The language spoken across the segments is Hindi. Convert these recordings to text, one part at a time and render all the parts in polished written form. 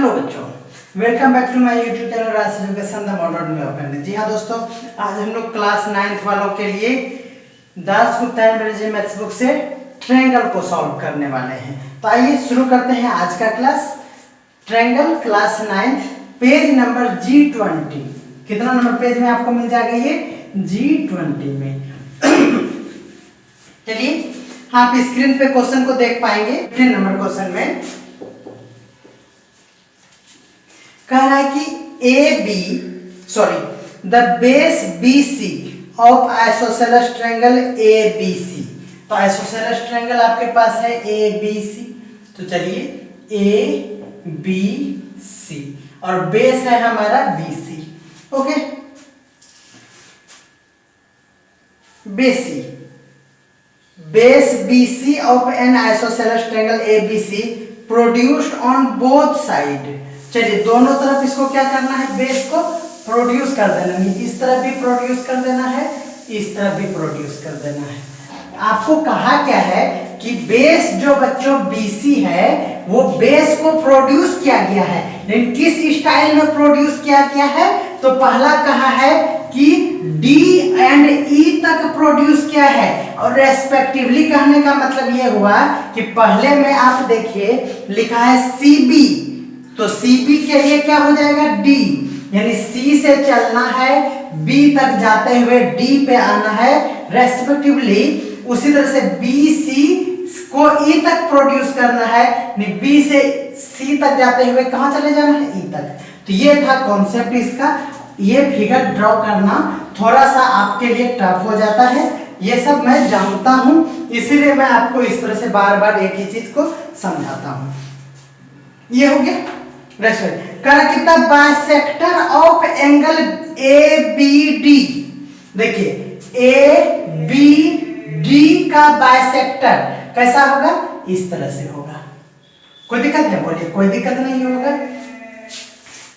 हेलो बच्चों, welcome back to my YouTube channel Raj education the modern way of learning. जी हाँ दोस्तों, आज हम लोग क्लास 9th वालों के लिए Dasgupta and bridge maths book से ट्रायंगल को सॉल्व करने वाले हैं। तो आइए शुरू करते हैं आज का class. Triangle class 9th page number G20। कितना नंबर पेज में आपको मिल जाएगा? ये G20 में। चलिए आप स्क्रीन पे क्वेश्चन को देख पाएंगे। 15 नंबर क्वेश्चन में कह रहा है कि the base BC of isosceles triangle ABC। तो आइसोसेलेस ट्रायंगल आपके पास है ABC, तो चलिए ABC और बेस है हमारा BC। Okay, base BC of N isosceles triangle ABC produced on both side. चलिए दोनों तरफ इसको क्या करना है? बेस को प्रोड्यूस कर देना है। इस तरफ भी प्रोड्यूस कर देना है, इस तरफ भी प्रोड्यूस कर देना है। आपको कहा क्या है कि बेस जो बच्चों BC है वो बेस को प्रोड्यूस किया गया है, लेकिन किस स्टाइल में प्रोड्यूस किया गया है? तो पहला कहा है कि D एंड E तक प्रोड्यूस किया है, और रेस्पेक्टिवली कहने का मतलब ये हुआ कि पहले में आप देखिए लिखा है CB, तो CB के लिए क्या हो जाएगा? D, यानी C से चलना है, B तक जाते हुए D पे आना है रेस्पेक्टिवली। उसी तरह से BC को E तक प्रोड्यूस करना है, B से C तक जाते हुए कहां चले जाना है? E तक। तो ये था कॉन्सेप्ट इसका। ये फिगर ड्रॉ करना थोड़ा सा आपके लिए टफ हो जाता है, ये सब मैं जानता हूं, इसीलिए मैं आपको इस तरह से बार बार एक ही चीज को समझाता हूं। ये हो गया। कितना बाइसेक्टर ऑफ एंगल ABD। देखिए ABD का बाइसेक्टर कैसा होगा? इस तरह से होगा। कोई दिक्कत है? बोलिए, कोई दिक्कत नहीं होगा।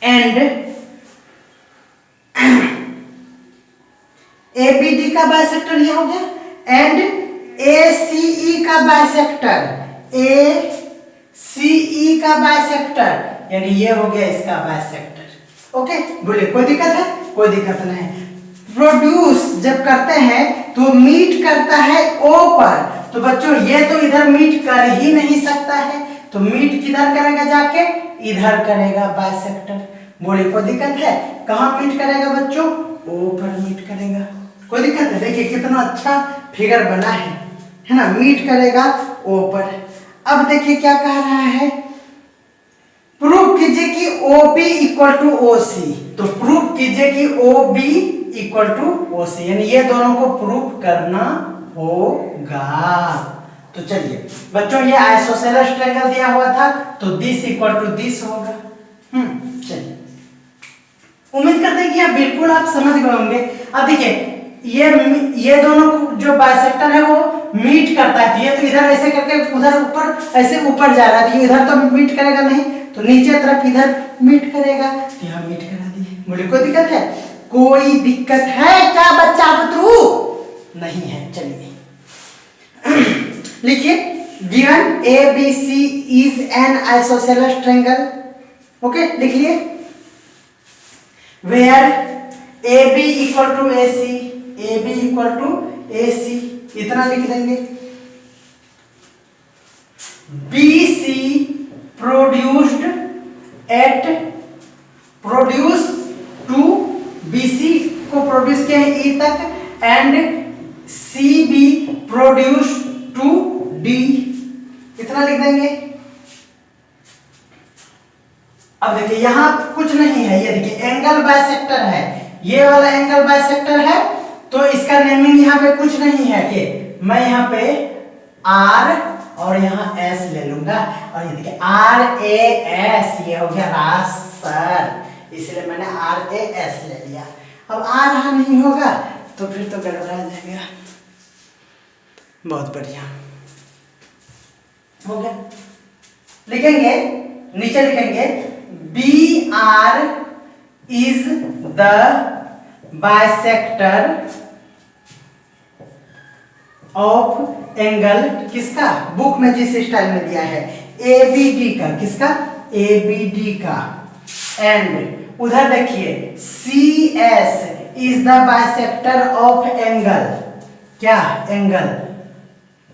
एंड ABD का बाइसेक्टर ये हो गया, एंड ACE का बाइसेक्टर, ACE का बाइसेक्टर, यानी ये हो गया इसका बाइसेक्टर। ओके, बोलिए कोई दिक्कत है? कोई दिक्कत नहीं। प्रोड्यूस जब करते हैं तो मीट करता है O पर, तो बच्चों ये तो इधर मीट कर ही नहीं सकता है, तो मीट किधर करेगा? जाके इधर करेगा बाइसेक्टर। बोलिए कोई दिक्कत है? कहां मीट करेगा बच्चों? O पर मीट करेगा। कोई दिक्कत है? देखिए कितना अच्छा फिगर बना है ना, मीट करेगा O पर। अब देखिए क्या कह रहा है, प्रूव कीजिए कि OB इक्वल टू OC। तो प्रूव कीजिए कि OB इक्वल टू OC, यानी ये दोनों को प्रूव करना होगा। तो चलिए बच्चों, ये आइसोसेलेस ट्रायंगल दिया हुआ था, तो दिस इक्वल टू दिस होगा। चलिए, उम्मीद करते हैं कि आप बिल्कुल आप समझ गए होंगे। अब देखिए ये दोनों जो बाइसेक्टर है वो मीट करता है, ये तो इधर ऐसे करके उधर ऊपर ऐसे ऊपर जा रहा है, इधर तो मीट करेगा नहीं, तो नीचे तरफ इधर मीट करेगा, तो यहाँ मीट करा दिए। बोले कोई दिक्कत है? कोई दिक्कत है क्या बच्चा बुतरू? नहीं है। चलिए लिखिए, given ABC is an isosceles triangle. Okay, लिख लिए। Where AB equal to AC, AB equal to AC, इतना लिख देंगे। BC प्रोड्यूस्ड टू BC को प्रोड्यूस किया है E तक, and CB produce to D, इतना लिख देंगे। अब देखिए यहां कुछ नहीं है, ये देखिए एंगल बाइसेक्टर है, ये वाला एंगल बाइसेक्टर है, तो इसका नेमिंग यहाँ पे कुछ नहीं है कि मैं यहाँ पे R और यहाँ S ले लूंगा, और ये देखिए RAS, ये हो गया रास्टर, इसलिए मैंने RAS ले लिया। अब R यहाँ नहीं होगा तो फिर तो गड़बड़ा जाएगा। बहुत बढ़िया हो गया। लिखेंगे, नीचे लिखेंगे BR is the bisector of angle, किसका? बुक में जिस स्टाइल में दिया है ABD का, किसका? ABD का, एंड उधर देखिए CS is the bisector of angle, क्या एंगल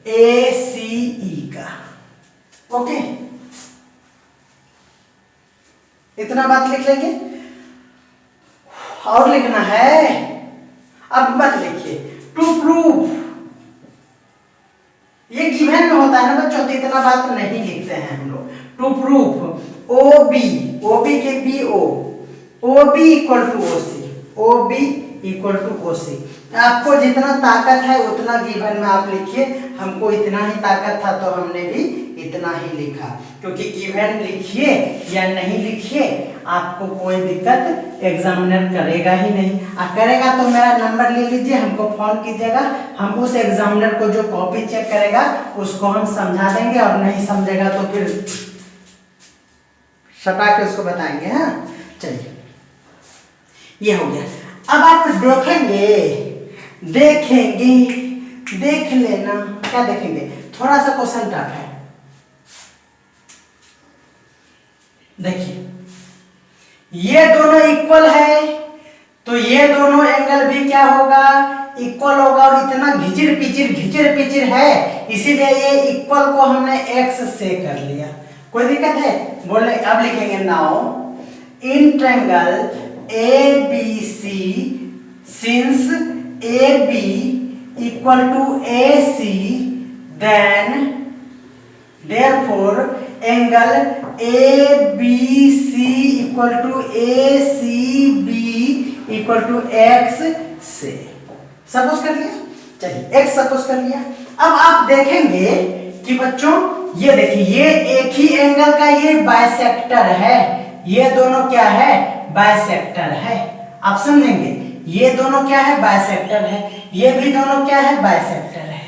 ACE का। ओके, इतना बात लिख लेंगे। और लिखना है, अब मत लिखिए टू प्रूव, ये गिवन में होता है ना बच्चों, तो इतना बात नहीं लिखते हैं हम लोग। टू प्रूफ OB के BO, OB equal to OC, OB equal to OC। आपको जितना ताकत है उतना गिवन में आप लिखिए, हमको इतना ही ताकत था तो हमने भी इतना ही लिखा, क्योंकि गिवन लिखिए या नहीं लिखिए आपको कोई दिक्कत एग्जामिनर करेगा ही नहीं। करेगा तो मेरा नंबर ले लीजिए, हमको फोन कीजिएगा, हम उस एग्जामिनर को जो कॉपी चेक करेगा उसको हम समझा देंगे, और नहीं समझेगा तो फिर सटा के उसको बताएंगे। हाँ चलिए, ये हो गया। अब आप देखेंगे, देख लेना, क्या देखेंगे, थोड़ा सा क्वेश्चन टफ है। देखिए ये दोनों इक्वल है तो ये दोनों एंगल भी क्या होगा, इक्वल होगा, और इतना घिचिर पिचिर है इसीलिए ये इक्वल को हमने x से कर लिया। कोई दिक्कत है बोले? अब लिखेंगे now in triangle ABC since AB equal to AC देन therefore angle ABC equal to ACB equal to x से सपोज कर लिया। चलिए x सपोज कर लिया। अब आप देखेंगे कि बच्चों ये देखिए, ये एक ही एंगल का ये बाइसेक्टर है, ये दोनों क्या है, बाइसेक्टर है। आप समझेंगे, ये दोनों क्या है, बाइसेक्टर है, ये भी दोनों क्या है, बाइसेक्टर है।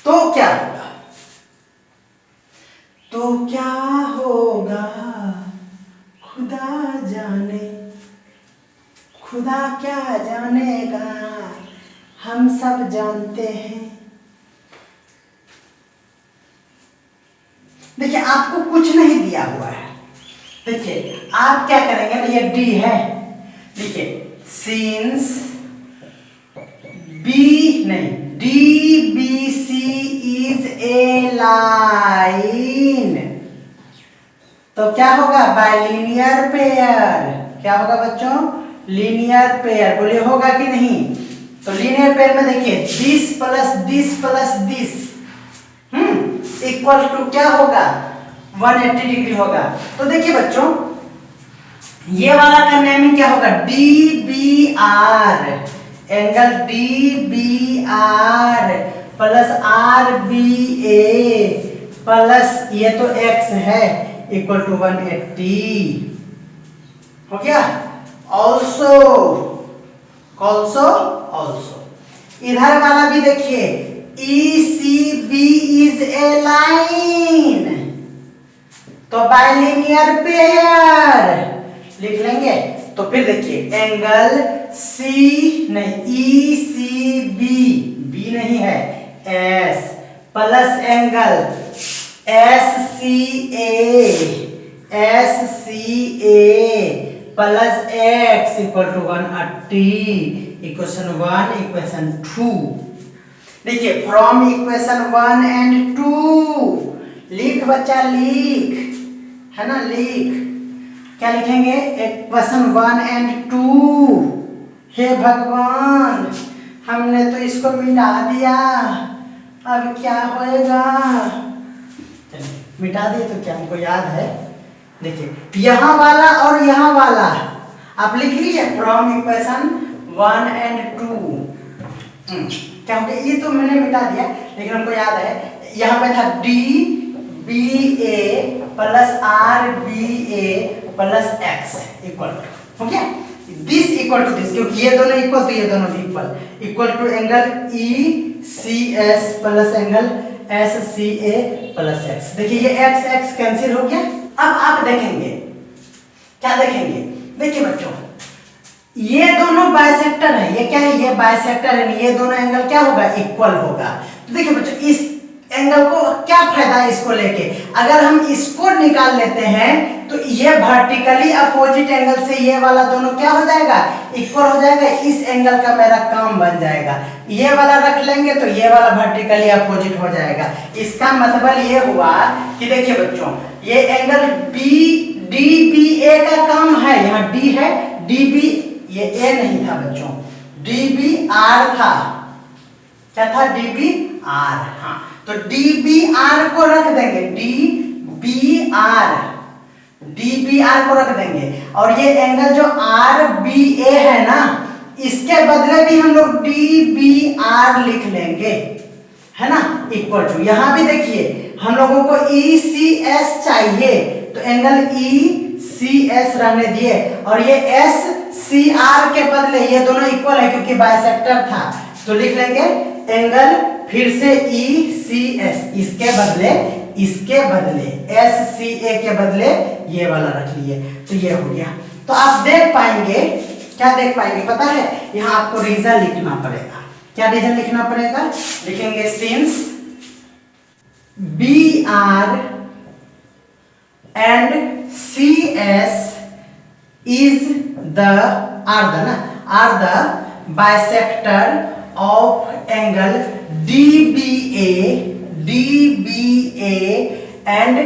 तो क्या होगा, तो क्या होगा खुदा जाने, खुदा क्या जानेगा, हम सब जानते हैं। देखिए आपको कुछ नहीं दिया हुआ है, देखिए आप क्या करेंगे ना, ये D है, देखिए since DBC is a line, तो क्या होगा, बाइलिनियर पेयर। क्या होगा बच्चों, लीनियर पेयर। बोलिए होगा कि नहीं? तो लीनियर पेयर में देखिए this plus this equal to क्या होगा, 180 डिग्री होगा। तो देखिए बच्चों ये वाला का नेमिंग क्या होगा, DBR, angle DBR plus RBA plus ये तो x है इक्वल टू 180 हो गया। ऑल्सो इधर वाला भी देखिए ECB इज ए लाइन, तो बाइलिनियर पेयर लिख लेंगे। तो फिर देखिए एंगल ECB, B नहीं है, S plus angle SCA plus x equal to 180, equation 1 equation 2। देखिए फ्रॉम इक्वेशन 1 एंड 2 लिख बच्चा, लिख, है ना, लिख। क्या लिखेंगे, इक्वेशन 1 एंड 2। हे भगवान, हमने तो इसको मिटा दिया, अब क्या होएगा। मिटा दिए तो क्या, हमको याद है। देखिए यहाँ वाला और यहाँ वाला आप लिख लीजिए, फ्रॉम इक्वेशन 1 एंड 2 क्या हो गया, ये तो मैंने मिटा दिया लेकिन हमको याद है, यहाँ पे था DBA plus RBA plus x equal to, हो गया, दिस इक्वल टू दिस, क्योंकि ये दोनों इक्वल तो ये दोनों भी equal to angle ECS plus angle SCA plus x। देखिए ये x कैंसिल हो गया। अब आप देखेंगे, क्या देखेंगे, देखिए बच्चों ये दोनों बाइसेक्टर है, ये क्या है, ये बाइसेक्टर है, ये दोनों एंगल क्या होगा, इक्वल होगा। तो देखिए बच्चों इस एंगल को क्या फायदा है इसको लेके, अगर हम इसको निकाल लेते हैं तो ये वर्टिकली अपोजिट एंगल से ये वाला दोनों क्या हो जाएगा, इक्वल हो जाएगा। इस एंगल का मेरा काम बन जाएगा। ये वाला रख लेंगे तो ये वाला वर्टिकली अपोजिट हो जाएगा। इसका मतलब ये हुआ कि देखिए बच्चों, ये एंगल बी डी बी ए का काम है, यहाँ डी है, डी बी, ये ए नहीं था बच्चों, डी बी आर था। क्या था, डी बी आर। हाँ, तो डी बी आर को रख देंगे, D B R, D B R को रख देंगे। और ये एंगल जो आर बी ए है ना, इसके बदले भी हम लोग डी बी आर लिख लेंगे, है ना, इक्वल टू, यहां भी देखिए हम लोगों को ई सी एस चाहिए, तो एंगल ई सी एस रहने दिए, और ये एस सी आर के बदले ये दोनों इक्वल है क्योंकि बाइसेक्टर था, तो लिख लेंगे एंगल फिर से ई सी एस, इसके बदले एस सी ए के बदले ये वाला रख लिए, तो ये हो गया। तो आप देख पाएंगे, क्या देख पाएंगे पता है, यहाँ आपको रीजन लिखना पड़ेगा। क्या रीजन लिखना पड़ेगा, लिखेंगे since B R and C S is the R the bisector of angle DBA and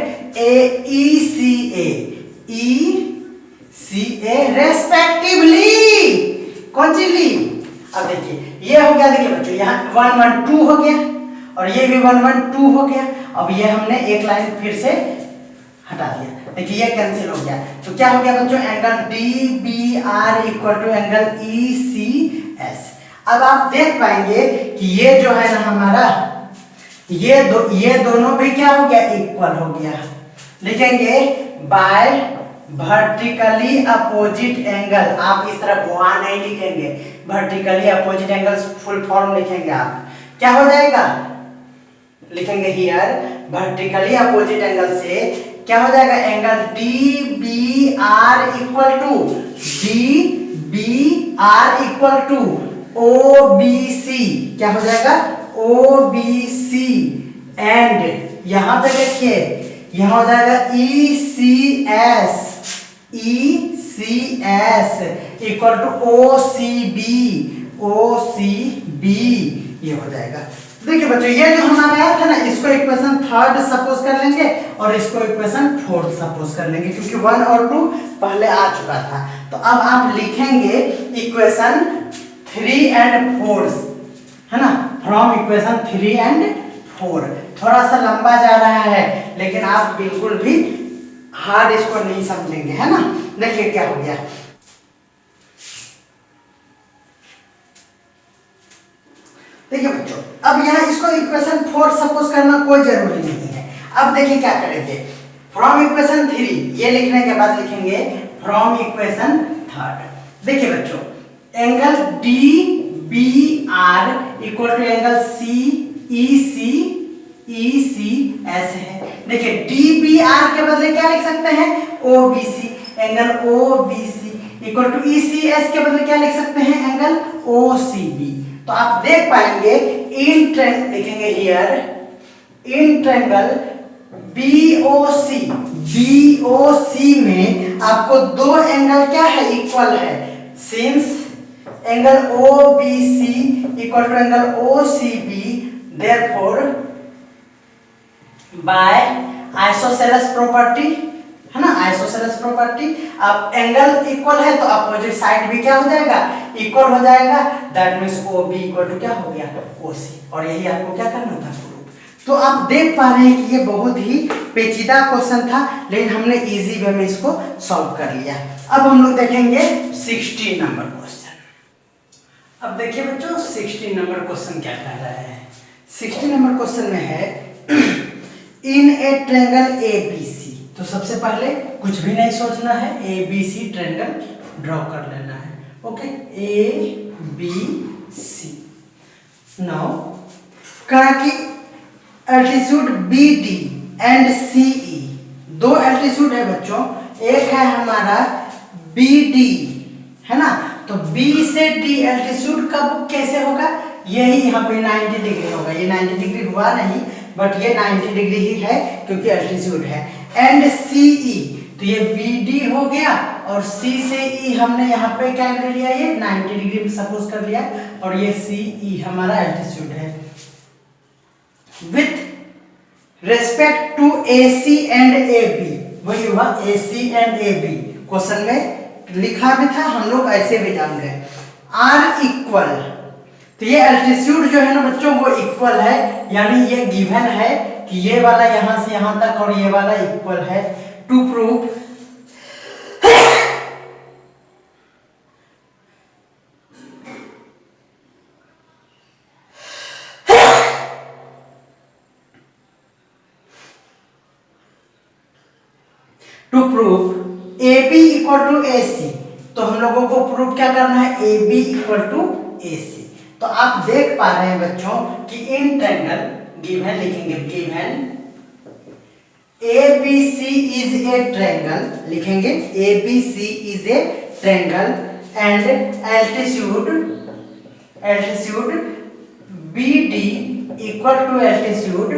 ECA respectively। कौन सी ली, अब देखिए ये हो गया, देखिए बच्चों यहाँ 1 1 2 हो गया, और ये भी 1 1 2 हो गया। अब ये हमने एक लाइन फिर से हटा दिया, देखिए ये कैंसिल हो गया, तो क्या हो गया बच्चों, angle DBR equal to angle ECS। अब आप देख पाएंगे कि ये जो है ना हमारा, ये दोनों भी क्या हो गया, इक्वल हो गया। लिखेंगे बाय वर्टिकली अपोजिट एंगल, आप इस तरह वहां नहीं लिखेंगे, vertically opposite angle full form लिखेंगे आप, क्या हो जाएगा, लिखेंगे हियर वर्टिकली अपोजिट एंगल से क्या हो जाएगा, angle D B R equal to OBC, क्या हो जाएगा, OBC, एंड यहां पे देखिए यहां हो जाएगा ECS इक्वल टू OCB, ये हो जाएगा। देखिए बच्चों, ये जो हमारा आया था ना, इसको इक्वेशन 3rd सपोज कर लेंगे और इसको इक्वेशन 4th सपोज कर लेंगे, क्योंकि 1 और 2 पहले आ चुका था। तो अब आप लिखेंगे इक्वेशन 3 and 4, है ना, फ्रॉम इक्वेशन 3 and 4। थोड़ा सा लंबा जा रहा है, लेकिन आप बिल्कुल भी हार्ड इसको नहीं समझेंगे, है ना। देखिए क्या हो गया, देखिए बच्चों, अब यहाँ इसको इक्वेशन 4 सपोज करना कोई जरूरी नहीं है। अब देखिए क्या करेंगे, फ्रॉम इक्वेशन 3 ये लिखने के बाद लिखेंगे फ्रॉम इक्वेशन 3rd। देखिए बच्चों, angle D B R equal to angle C E C S है। देखिए डी बी आर के बदले क्या लिख सकते हैं, O B C, angle O B C equal to E C S के बदले क्या लिख सकते हैं, एंगल ओ सी बी। तो आप देख पाएंगे इन ट्रेंगल, लिखेंगे हियर इन ट्रेंगल BOC में आपको दो एंगल क्या है, इक्वल है। Since angle OBC equal to angle OCB, therefore by isosceles property, है ना, आइसोसेलेस प्रॉपर्टी, अब एंगल इक्वल है तो अपोजिट साइड भी क्या हो जाएगा, इक्वल हो जाएगा। That means OB equal to क्या हो गया, OC। और यही आपको क्या करना था, प्रूफ। तो आप देख पा रहे हैं कि ये बहुत ही पेचीदा क्वेश्चन था, लेकिन हमने इजी वे में इसको सॉल्व कर लिया। अब हम लोग देखेंगे 16 नंबर क्वेश्चन। अब देखिए बच्चों 16 नंबर क्वेश्चन क्या कह रहा है। 16 नंबर क्वेश्चन में है इन ए ट्रायंगल ABC। तो सबसे पहले कुछ भी नहीं सोचना है, ABC ट्रायंगल ड्रॉ कर लेना है। Okay, ABC। नाउ कहा कि एल्टीट्यूड BD एंड CE, दो एल्टीट्यूड है बच्चों, एक है हमारा BD, है ना। तो B से D एल्टीट्यूड कब कैसे होगा, यही यहाँ पे 90 डिग्री होगा। ये 90 डिग्री हुआ नहीं, बट ये 90 डिग्री ही है क्योंकि अल्टीट्यूड है। एंड CE, तो ये BD हो गया और C से E हमने यहाँ पे क्या ले लिया, ये 90 डिग्री सपोज कर लिया और ये CE हमारा एल्टीट्यूड है। With respect to AC and AB, वही हुआ AC एंड AB, क्वेश्चन में लिखा भी था, हम लोग ऐसे भी जान गए। आर इक्वल, तो ये एल्टीट्यूड जो है ना बच्चों वो इक्वल है, यानी ये गिवन है कि ये वाला यहां से यहां तक और ये वाला इक्वल है। To prove AB equal to AC, तो हम लोगों को प्रूव क्या करना है, AB इक्वल टू AC। तो आप देख पा रहे हैं बच्चों कि इन ट्रायंगल गिवन लिखेंगे, given ABC is a triangle, लिखेंगे ABC is a triangle and altitude BD equal to altitude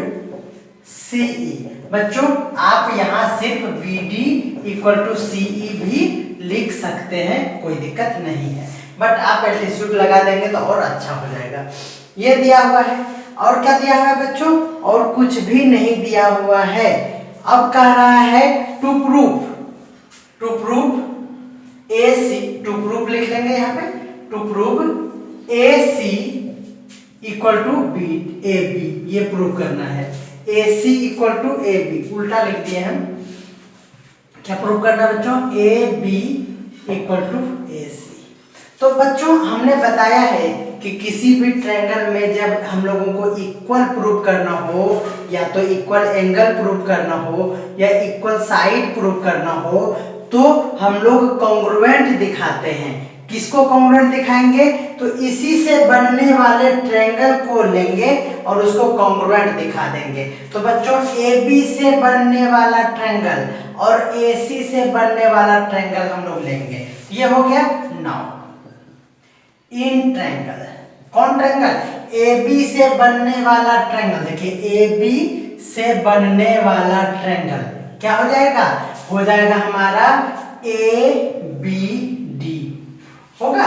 CE। बच्चों आप यहां सिर्फ BD इक्वल टू CE भी लिख सकते हैं, कोई दिक्कत नहीं है, बट आप एल्टीट्यूड लगा देंगे तो और अच्छा हो जाएगा। ये दिया हुआ है, और क्या दिया हुआ है बच्चों, और कुछ भी नहीं दिया हुआ है। अब कह रहा है to prove AC, to prove लिख लेंगे यहाँ पे, to prove AC equal to AB, ये प्रूव करना है। AC इक्वल टू AB, उल्टा लिख दिए हम, क्या प्रूव करना है बच्चों, AB इक्वल टू AC। तो बच्चों हमने बताया है कि किसी भी ट्रायंगल में जब हम लोगों को इक्वल प्रूव करना हो, या तो इक्वल एंगल प्रूव करना हो या इक्वल साइड प्रूव करना हो, तो हम लोग कॉन्ग्रुएंट दिखाते हैं। किसको कॉन्ग्रुएंट दिखाएंगे, तो इसी से बनने वाले ट्रायंगल को लेंगे और उसको कॉन्ग्रुएंट दिखा देंगे। तो बच्चों AB से बनने वाला ट्रायंगल और AC से बनने वाला ट्रायंगल हम लोग लेंगे। ये हो गया। नाउ इन ट्रायंगल, कौन ट्रायंगल, AB से बनने वाला ट्रायंगल, देखिए AB से बनने वाला ट्रायंगल क्या हो जाएगा, हो जाएगा हमारा ABD होगा।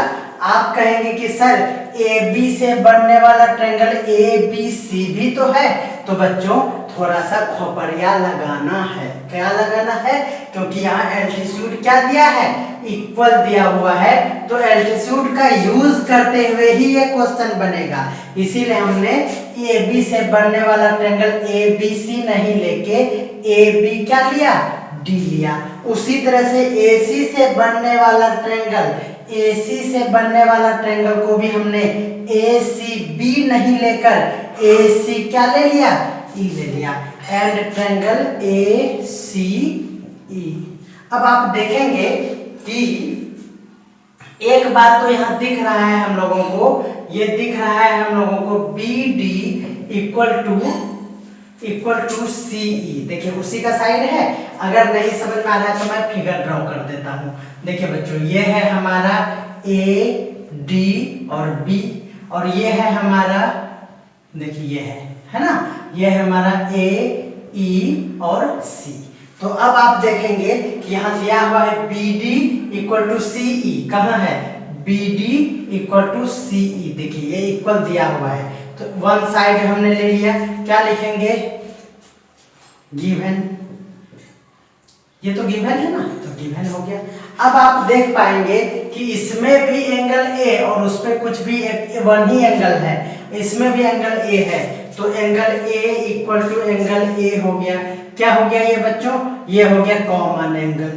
आप कहेंगे कि सर AB से बनने वाला ट्रायंगल ABC भी तो है, तो बच्चों थोड़ा सा खोपड़िया लगाना है। क्या लगाना है, क्योंकि यहाँ एल्टीट्यूड क्या दिया है, इक्वल दिया हुआ है, तो एल्टीट्यूड का यूज करते हुए ही ये क्वेश्चन बनेगा। इसीलिए हमने AB से बनने वाला ट्रायंगल ABC नहीं लेके AB क्या लिया, D लिया। उसी तरह से AC से बनने वाला ट्रायंगल, AC से बनने वाला ट्रायंगल को भी हमने ACB नहीं लेकर AC क्या ले लिया, E ले लिया, एंड ट्रायंगल ACE। अब आप देखेंगे कि एक बात तो यहाँ दिख रहा है हम लोगों को, ये दिख रहा है हम लोगों को BD इक्वल टू CE। देखिए उसी का साइड है। अगर नहीं समझ में आ रहा है तो मैं फिगर ड्रॉ कर देता हूँ। देखिए बच्चों ये है हमारा AD और B, और ये है हमारा, देखिए ये है ना, ये है हमारा AE और C। तो अब आप देखेंगे कि यहाँ दिया हुआ है BD इक्वल टू CE, कहाँ है, BD इक्वल टू CE, देखिए ये इक्वल दिया हुआ है, तो वन साइड हमने ले लिया। क्या लिखेंगे, गिवन, ये तो गिवन है ना, तो गिवन हो गया। अब आप देख पाएंगे कि इसमें भी एंगल A और उस पे कुछ भी वन ही एंगल है, इसमें भी एंगल A है, तो angle A equal to angle A हो गया। क्या हो गया ये बच्चों, ये हो गया कॉमन एंगल,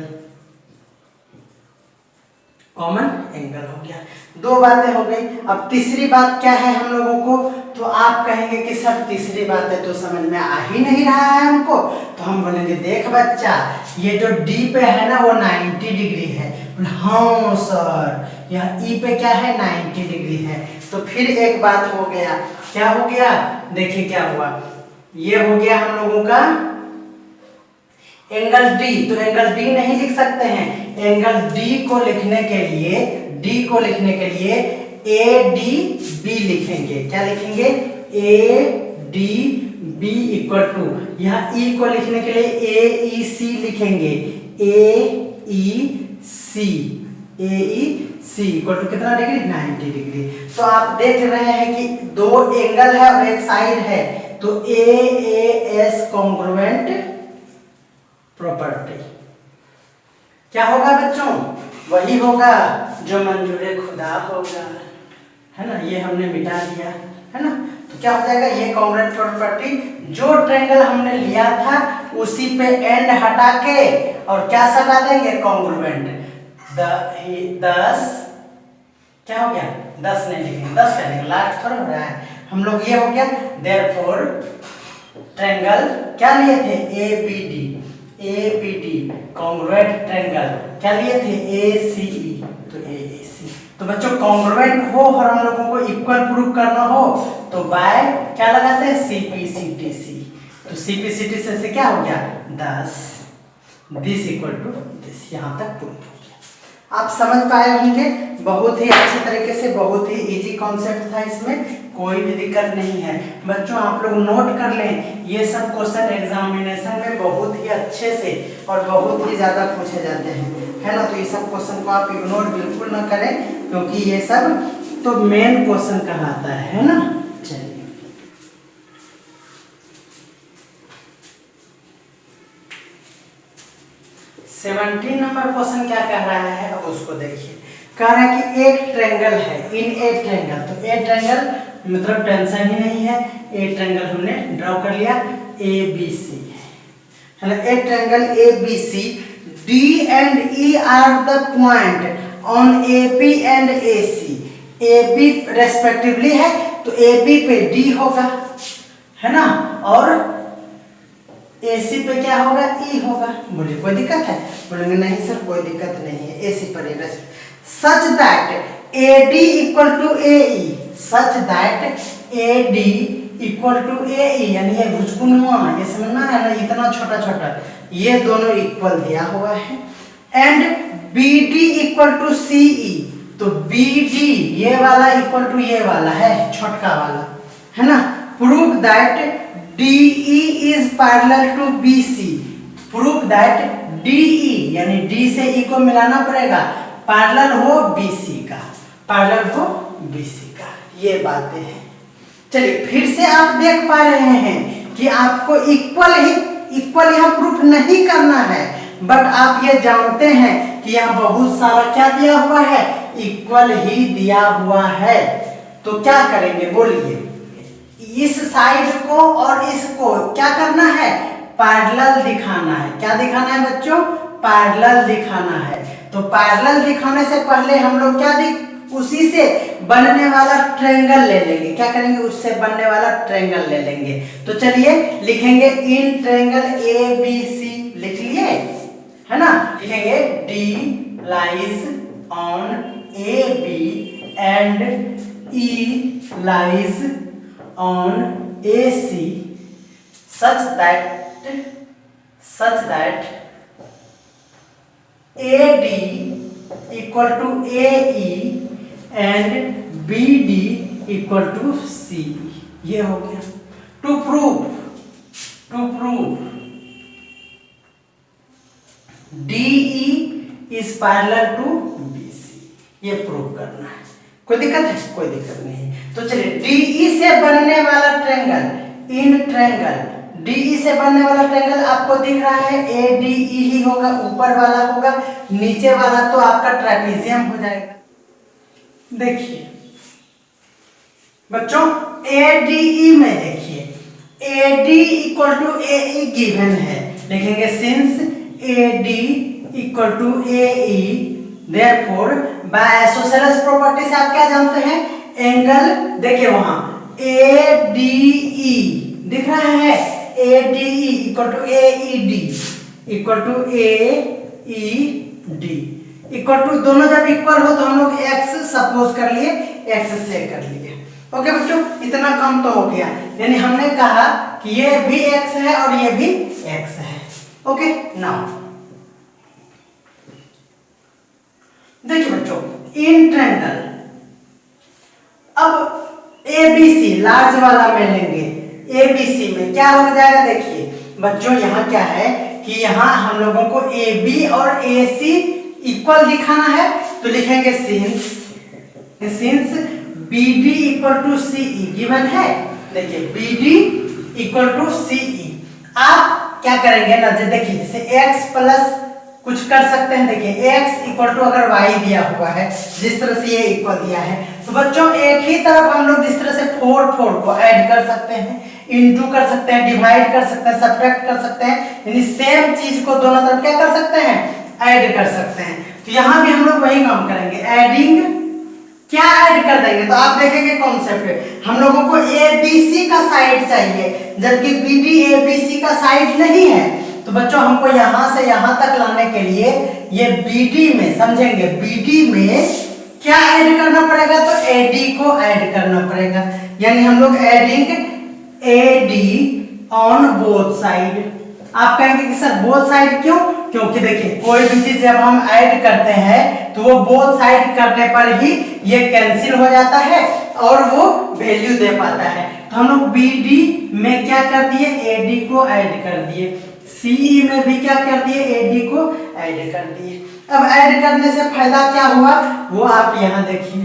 कॉमन एंगल हो गया। दो बातें हो गई। अब तीसरी बात क्या है हम लोगों को, तो आप कहेंगे कि सर तीसरी बात है तो समझ में आ ही नहीं रहा है हमको, तो हम बोलेंगे देख बच्चा, ये जो D पे है ना वो 90 डिग्री है। हाँ सर, यहाँ E पे क्या है, 90 डिग्री है। तो फिर एक बात हो गया, क्या हो गया, देखिए क्या हुआ, ये हो गया हम लोगों का एंगल D। तो एंगल D नहीं लिख सकते हैं, एंगल D को लिखने के लिए ADB लिखेंगे। क्या लिखेंगे, ADB बी इक्वल टू, यहाँ ई को लिखने के लिए ए ई सी लिखेंगे, ए ई सी इक्वल टू कितना डिग्री, 90 डिग्री। तो आप देख रहे हैं कि दो एंगल है और एक साइड है, तो ए एस कॉन्ग्रुएंट प्रॉपर्टी क्या होगा बच्चों, वही होगा जो मंजूर खुदा होगा, है ना। ये हमने मिटा दिया, है ना। तो क्या हो जाएगा, ये कॉन्ग्रुएंट प्रॉपर्टी, जो ट्रायंगल हमने लिया था उसी पे एंड हटा के और क्या सटा देंगे, कॉन्ग्रुएंट। 10 क्या हो गया, 10 नहीं लिखेंगे, 10 क्या लिखेंगे, लास्ट थोड़ा हो रहा है हम लोग, ये हो गया। देयरफॉर ट्रायंगल क्या लिए थे, ABD कॉन्ग्रुएंट ट्रायंगल क्या लिए थे, ACE, तो AAC। तो बच्चों कॉन्ग्रुएंट हो और हम लोगों को इक्वल प्रूव करना हो तो बाय क्या लगाते हैं, CPCTC। तो CPCTC से क्या हो गया, 10 दिस इक्वल टू दिस, यहाँ तक प्रूव हो गया। आप समझ पाए होंगे, बहुत ही अच्छे तरीके से, बहुत ही इजी कॉन्सेप्ट था, इसमें कोई भी दिक्कत नहीं है। बच्चों आप लोग नोट कर लें, ये सब क्वेश्चन एग्जामिनेशन में बहुत ही अच्छे से और बहुत ही ज़्यादा पूछे जाते हैं, है ना। तो ये सब क्वेश्चन को आप इग्नोर बिल्कुल ना करें, क्योंकि ये सब तो मेन क्वेश्चन कहलाता है ना। चलिए 17 नंबर क्वेश्चन क्या कह रहा है, अब उसको देखिए। कह रहा है कि एक ट्रायंगल है, इन ए ट्रायंगल, तो ए ट्रायंगल मतलब टेंशन ही नहीं है, ए ट्रायंगल हमने ड्रॉ कर लिया, ABC है ना। ए triangle ABC, D and E are the point on AB and AC, AB respectively है, तो AB पे D होगा, है ना, और AC पे क्या होगा, E होगा। बोले कोई दिक्कत है, बोलेंगे नहीं सर कोई दिक्कत नहीं है, AC पर ही। Such that AD equal to AE, such that AD equal to AE, यानी ये भुजकुनुआ, ये समझना है ना, इतना छोटा छोटा, ये दोनों इक्वल दिया हुआ है। And BD equal to CE, तो BD ये वाला इक्वल टू ये वाला है, छोटका वाला, है ना। Prove that DE is parallel to BC, prove that DE यानी D से E को मिलाना पड़ेगा, पैरेलल हो BC का, पैरेलल हो BC का, ये बातें हैं। चलिए फिर से आप देख पा रहे हैं कि आपको इक्वल यहाँ प्रूफ नहीं करना है, बट आप ये जानते हैं कि यहाँ बहुत सारा क्या दिया हुआ है, इक्वल ही दिया हुआ है। तो क्या करेंगे बोलिए, इस साइड को और इसको क्या करना है, पैरेलल दिखाना है। क्या दिखाना है बच्चों, पैरेलल दिखाना है। तो पैरेलल दिखाने से पहले हम लोग क्या उसी से बनने वाला ट्रायंगल ले लेंगे। क्या करेंगे, उससे बनने वाला ट्रायंगल ले लेंगे। तो चलिए लिखेंगे इन ट्रायंगल ABC, लिख लिए, है ना। लिखेंगे D lies on AB and E lies on AC such that AD equal to AE and BD equal to CE, ये हो गया। To prove DE is parallel to BC, ये प्रूव करना है। कोई दिक्कत है, कोई दिक्कत नहीं। तो चलिए DE से बनने वाला ट्रायंगल, इन ट्रायंगल DE से बनने वाला ट्रायंगल आपको दिख रहा है, ADE ही होगा, ऊपर वाला होगा, नीचे वाला तो आपका ट्रेपेजियम हो जाएगा। देखिए बच्चों ADE में देखिए, AD equal to AE given है, लिखेंगे since AD equal to AE therefore by isosceles property से आप क्या जानते हैं, एंगल देखिए वहां ADE दिख रहा है, ADE equal to AED equal to AED equal to, दोनों जब इक्वल हो तो हम लोग x सपोज कर लिए, x से कर लिए। ओके बच्चों, इतना कम तो हो गया, यानी हमने कहा कि ये भी x है और ये भी x है। ओके नाउ देखिए बच्चों, इन ट्रायंगल अब ABC लार्ज वाला में लेंगे, ABC में क्या हो जाएगा, देखिए बच्चों यहाँ क्या है कि यहाँ हम लोगों को AB और AC इक्वल दिखाना है, तो लिखेंगे since BD equal to CE given है। देखिए BD इक्वल टू CE, आप क्या करेंगे ना, देखिए जैसे x प्लस कुछ कर सकते हैं, देखिए x इक्वल टू अगर y दिया हुआ है, जिस तरह से ये इक्वल दिया है, तो बच्चों एक ही तरफ हम लोग जिस तरह से 4 को ऐड कर सकते हैं, इनटू कर सकते हैं, डिवाइड कर सकते हैं, सब्ट्रैक्ट कर सकते हैं, यानी सेम चीज को दोनों तरफ क्या कर सकते हैं, ऐड कर सकते हैं। तो यहाँ भी हम लोग वही काम करेंगे, एडिंग क्या ऐड कर देंगे, तो आप देखेंगे कॉन्सेप्ट, हम लोगों को ABC का साइड चाहिए, जबकि BD ABC का साइड नहीं है, तो बच्चों हमको यहां से यहां तक लाने के लिए ये BD में, समझेंगे BD में क्या ऐड करना पड़ेगा, तो AD को ऐड करना पड़ेगा, यानी हम लोग adding AD on both side. आप कहेंगे कि सर बोथ साइड क्यों, क्योंकि देखिए कोई भी चीज जब हम ऐड करते हैं तो वो बोथ साइड करने पर ही ये कैंसिल हो जाता है और वो वैल्यू दे पाता है। तो हम लोग BD में क्या कर दिए, AD को ऐड कर दिए, CE में भी क्या कर दिए, AD को ऐड कर दिए। अब ऐड करने से फायदा क्या हुआ वो आप यहाँ देखिए,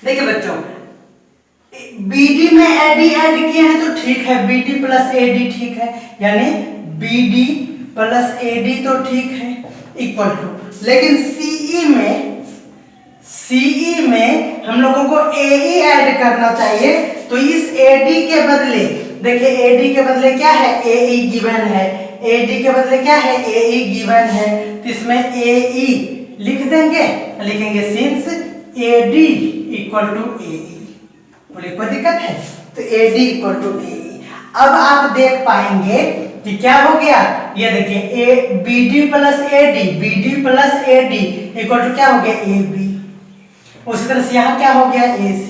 देखिए बच्चों BD में AD ऐड किए हैं तो ठीक है, BD प्लस AD ठीक है, यानी BD प्लस AD तो ठीक है इक्वल टू, लेकिन CE में हम लोगों को AE ऐड करना चाहिए, तो इस AD के बदले, देखिए AD के बदले क्या है, AE गिवन है, AD के बदले क्या है, AE गिवन है, तो इसमें AE लिख देंगे, लिखेंगे since AD equal to AE, बोले कोई दिक्कत है, तो AD इक्वल टू AE। अब आप देख पाएंगे कि क्या हो गया, ये देखिए BD plus AD equal to क्या हो गया, AB। उसी तरह से यहाँ क्या हो गया, AC।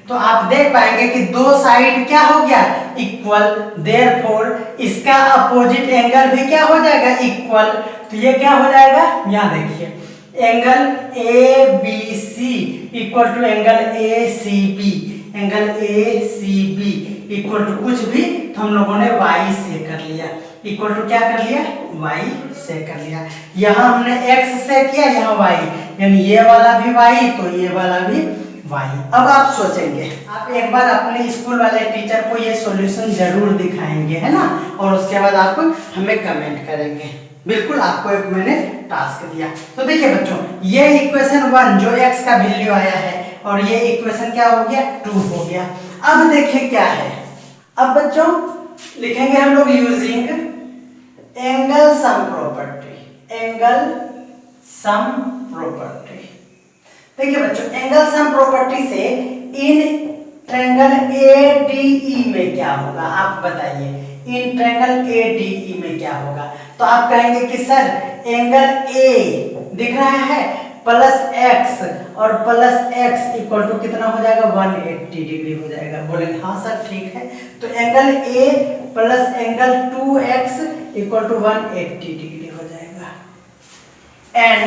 तो आप देख पाएंगे कि दो साइड क्या हो गया, इक्वल, देयरफॉर इसका अपोजिट एंगल भी क्या हो जाएगा, इक्वल। तो ये क्या हो जाएगा, यहाँ देखिए angle ABC equal to angle ACB equal to कुछ भी, तो हम लोगों ने y से कर लिया, इक्वल टू क्या कर लिया, y से कर लिया। यहाँ हमने x से किया, यहाँ y, यानी ये वाला भी y तो ये वाला भी y। अब आप सोचेंगे, आप एक बार अपने स्कूल वाले टीचर को ये सॉल्यूशन जरूर दिखाएंगे, है ना, और उसके बाद आप हमें कमेंट करेंगे। बिल्कुल आपको एक मैंने टास्क दिया। तो देखिए बच्चों, ये इक्वेशन 1 जो x का वैल्यू आया है, और ये इक्वेशन क्या हो गया, 2 हो गया। अब देखिए क्या है, अब बच्चों लिखेंगे हम लोग यूजिंग एंगल सम प्रॉपर्टी। देखिए बच्चों, एंगल सम प्रॉपर्टी से इन ट्रायंगल ADE में क्या होगा, आप बताइए, इन ट्रायंगल ADE में क्या होगा। तो आप कहेंगे कि सर एंगल A दिख रहा है प्लस x और प्लस x इक्वल टू कितना हो जाएगा, 180 डिग्री हो जाएगा। बोलेंगे हाँ सर ठीक है, तो angle A plus angle 2x equal to 180 degree हो जाएगा। एंड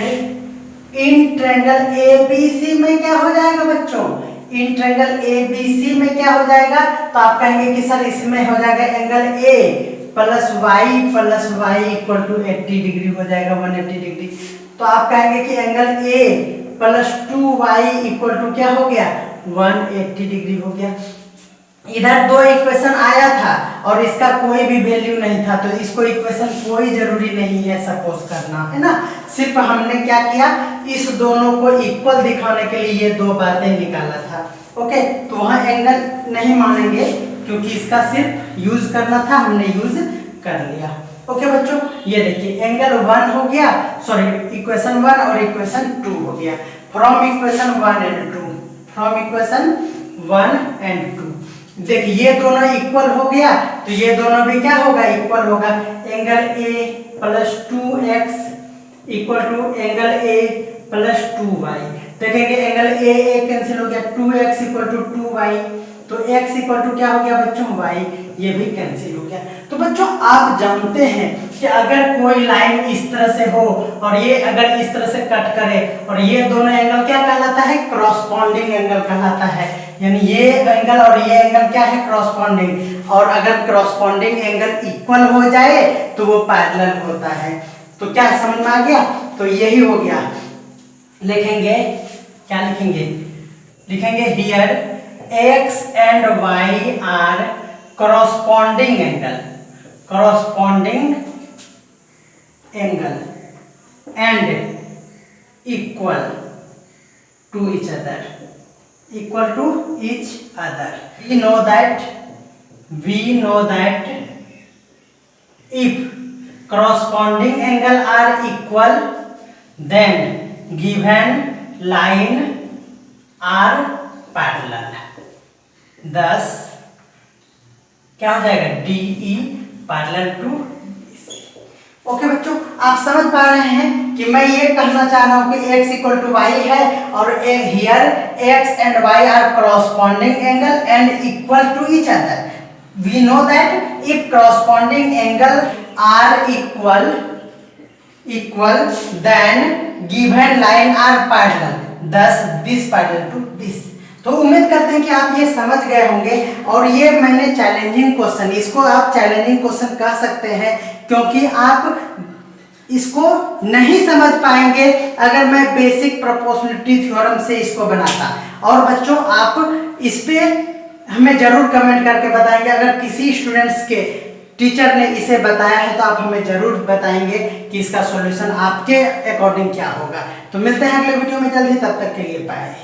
इन ट्रायंगल ABC में क्या हो जाएगा बच्चों, इन ट्रायंगल ABC में क्या हो जाएगा, तो आप कहेंगे कि सर इसमें हो जाएगा angle A plus y equal to 80 degree हो जाएगा, 180 डिग्री। तो आप कहेंगे कि angle A plus 2y equal to क्या हो गया, 180 डिग्री हो गया। इधर दो इक्वेशन आया था और इसका कोई भी वैल्यू नहीं था, तो इसको इक्वेशन कोई जरूरी नहीं है सपोज करना, है ना। सिर्फ हमने क्या किया, इस दोनों को इक्वल दिखाने के लिए ये दो बातें निकाला था। ओके, तो वहाँ एंगल नहीं मानेंगे क्योंकि इसका सिर्फ यूज करना था, हमने यूज कर लिया। ओके बच्चों, ये देखिए एंगल 1 हो गया, सॉरी इक्वेशन 1 और इक्वेशन 2 हो गया। फ्रॉम इक्वेशन 1 एंड 2 देखिए ये दोनों इक्वल हो गया, तो ये दोनों भी क्या होगा, इक्वल होगा। Angle A plus 2x equal to angle A plus 2y। देखेंगे एंगल A कैंसिल हो गया, 2x इक्वल टू 2y, तो x इक्वल टू क्या हो गया बच्चों, y, ये भी कैंसिल हो गया। तो बच्चों आप जानते हैं कि अगर कोई लाइन इस तरह से हो और ये अगर इस तरह से कट करे और ये दोनों एंगल क्या कहलाता है, क्रॉसपॉन्डिंग एंगल कहलाता है। यानी ये एंगल और ये एंगल क्या है, क्रॉसपॉन्डिंग। और अगर क्रॉसपॉन्डिंग एंगल इक्वल हो जाए तो वो पैरेलल होता है। तो क्या समझ में आ गया? तो यही हो गया। लिखेंगे, क्या लिखेंगे? लिखेंगे here x and y are corresponding angle and equal to each other, we know that if corresponding angle are equal then given line are parallel। thus क्या हो जाएगा, DE parallel to BC। Okay बच्चों, आप समझ पा रहे हैं कि मैं ये कहना चाह रहा हूं कि x इक्वल टू y है और here x and y are corresponding angle and equal to each other. We know that if corresponding angle are equal then given line are parallel, thus this parallel to this। तो उम्मीद करते हैं कि आप ये समझ गए होंगे। और ये मैंने चैलेंजिंग क्वेश्चन, इसको आप चैलेंजिंग क्वेश्चन कह सकते हैं क्योंकि आप इसको नहीं समझ पाएंगे अगर मैं बेसिक प्रोपोर्शनलिटी थ्योरम से इसको बनाता। और बच्चों आप इस पे हमें जरूर कमेंट करके बताएंगे, अगर किसी स्टूडेंट्स के टीचर ने इसे बताया है तो आप हमें जरूर बताएंगे कि इसका सॉल्यूशन आपके अकॉर्डिंग क्या होगा। तो मिलते हैं अगले वीडियो में जल्दी, तब तक के लिए बाय।